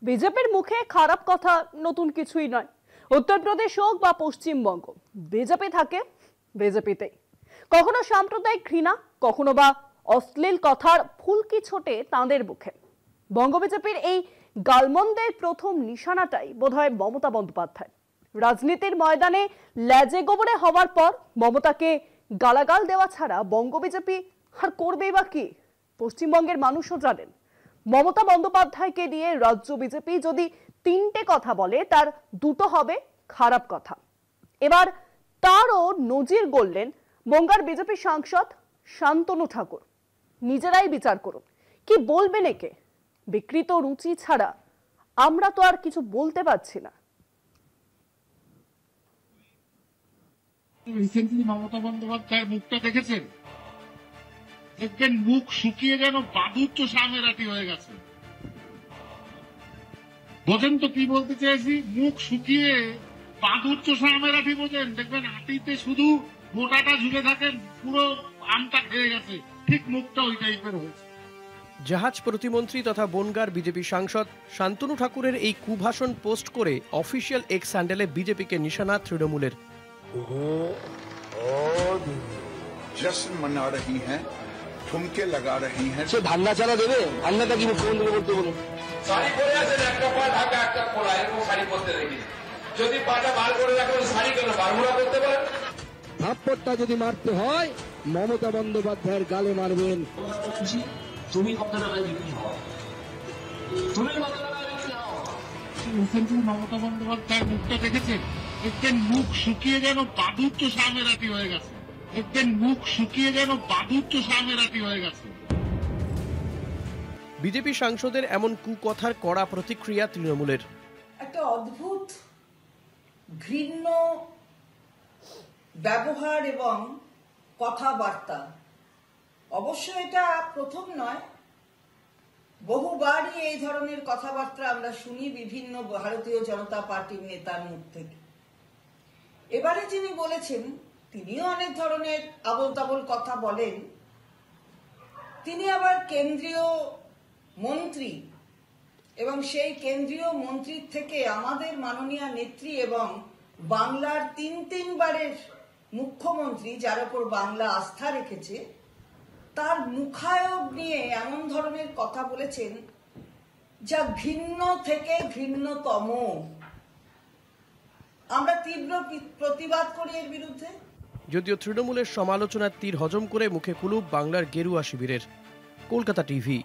বিজেপির মুখে খারাপ কথা নতুন কিছুই নয়। উত্তরপ্রদেশ হোক বা পশ্চিমবঙ্গ, বিজেপি থাকে বিজেপিতেই। কখনো সাম্প্রদায়িক ঘৃণা, কখনো বা অশ্লীল কথার ফুলকি ছোটে তাঁদের মুখে। বঙ্গ বিজেপির এই গালমন্দের প্রথম নিশানাটাই বোধহয় মমতা বন্দ্যোপাধ্যায়। রাজনীতির ময়দানে ল্যাজে গোবরে হওয়ার পর মমতাকে গালাগাল দেওয়া ছাড়া বঙ্গ বিজেপি আর করবেই বা কি? পশ্চিমবঙ্গের মানুষও জানেন, মমতা বন্দ্যোপাধ্যায়কে দিয়ে রাজ্য বিজেপি যদি তিনটে কথা বলে তার দুটো হবে খারাপ কথা। এবার তারও নজির গড়লেন বঙ্গার বিজেপি সাংসদ শান্তনু ঠাকুর। নিজেরাই বিচার করুন, কি বলবেন একে? বিকৃত রুচি ছাড়া আমরা তো আর কিছু বলতে পারছি না। রিসেন্টলি মমতা বন্দ্যোপাধ্যায়ের মুখটা দেখেছেন? দেখবেন মুখ শুকিয়ে যেন বাদুর চোষা আমেরাটি হয়ে গেছে। বোঝেন তো কি বলতে চেয়েছি? মুখ শুকিয়ে বাদুর চোষা আমেরাটি বোঝেন? দেখবেন আটিতে শুধু মোটাটা ঝুলে থাকেন, পুরো আমটা খেয়ে গেছে। ঠিক মুখটা ওই টাইপের হয়েছে। জাহাজ প্রতিমন্ত্রী তথা বনগাঁর বিজেপি সাংসদ শান্তনু ঠাকুরের এই কুভাষণ পোস্ট করে অফিসিয়াল এক্স হ্যান্ডেলে বিজেপিকে নিশানা তৃণমূলের। जश्न मना रही हैं, ठुमके लगा रही हैं। সে ধান্না ছাড়া দেবে? ধান্নাটা কি মুখ্যমন্ত্রী বলতে বলুন? শাড়ি পরে আছেন, একটা পা ঢাকা একটা খোলা, এরকম শাড়ি পরতে দেখি। যদি পাটা বার করে রাখেন, শাড়ি কেন বারমুড়া করতে পারেন? থাপ্পড়টা যদি মারতে হয় মমতা বন্দ্যোপাধ্যায়ের গালে মারবেন। তুমি কথাটা বিক্রি হও, তুমি কথাটা বিক্রি হও। রিসেন্টলি মমতা বন্দ্যোপাধ্যায়ের মুখটা দেখেছেন? দেখবেন মুখ শুকিয়ে যেন বাদুর চোষা আমেরাটি হয়ে গেছে। দেখবেন মুখ শুকিয়ে যেন বাদুর চোষা আমেরাটি হয়ে গেছে। বিজেপি সাংসদের এমন কুকথার কড়া প্রতিক্রিয়া তৃণমূলের। একটা অদ্ভুত ঘৃণ্য ব্যবহার এবং কথাবার্তা। অবশ্য এটা প্রথম নয়, বহুবারই এই ধরনের কথাবার্তা আমরা শুনি বিভিন্ন ভারতীয় জনতা পার্টির নেতার মুখ থেকে। এবারে যিনি বলেছেন তিনিও অনেক ধরনের আবোল তাবোল কথা বলেন। তিনি আবার কেন্দ্রীয় মন্ত্রী, এবং সেই কেন্দ্রীয় মন্ত্রীর থেকে আমাদের মাননীয় নেত্রী এবং বাংলার তিনবারের মুখ্যমন্ত্রী, যার উপর বাংলা আস্থা রেখেছে, তার মুখায়ব নিয়ে এমন ধরনের কথা বলেছেন যা ঘৃণ্য থেকে ঘৃণ্যতম। আমরা তীব্র প্রতিবাদ করি এর বিরুদ্ধে। যদিও তৃণমূলের সমালোচনার তীর হজম করে মুখে কুলুপ বাংলার গেরুয়া শিবিরের। কলকাতা টিভি।